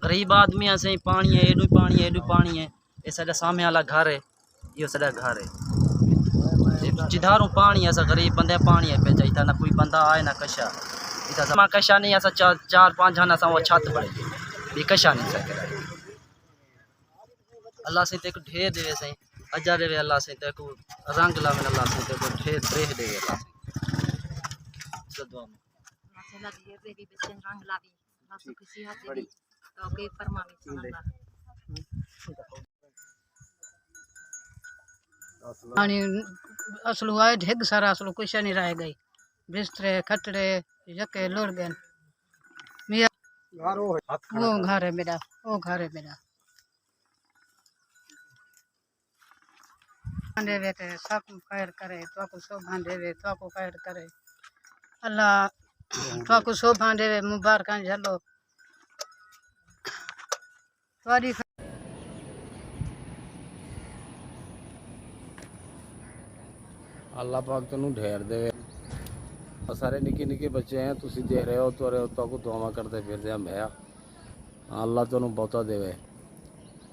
गरीब आदमी असें पानी है, एडू पानी है, एडू पानी है। ये साडा सामने वाला घर है, ये साडा घर है। जिधारों पानी है, गरीब बंदे पानी है पे चाहिए ना कोई बंदा आए ना कशा इतना कशा नहीं ऐसा चार पाँच जाना सा वो छत पड़े ये कशा नहीं सके। अल्लाह से तेको ढेर देवे सही अजा देवे अल्लाह से तेको रंग लावे अल्लाह से तेको ढेर देह देवे अल्लाह से दुआ में अल्लाह ढेर देवी बच्चे रंग लावी बस किसी हाथ देवी तो के फरमावे अल्लाह पानी असलू आए ढेग सारा असलू कुछ नहीं रह गई बिस्तरे खटड़े यके लुढ़ गए। वो घर है मेरा, वो घर है मेरा देवे ते सब खैर करे तो को शोभा देवे तो को खैर करे अल्लाह तो को शोभा देवे मुबारक झलो तुम्हारी अल्लाह पाक तेन ढेर दे। सारे निके निके बच्चे हैं तुम देख रहे हो तो को दुआ करते फिर हम है अल्लाह तेन बहुता देवे।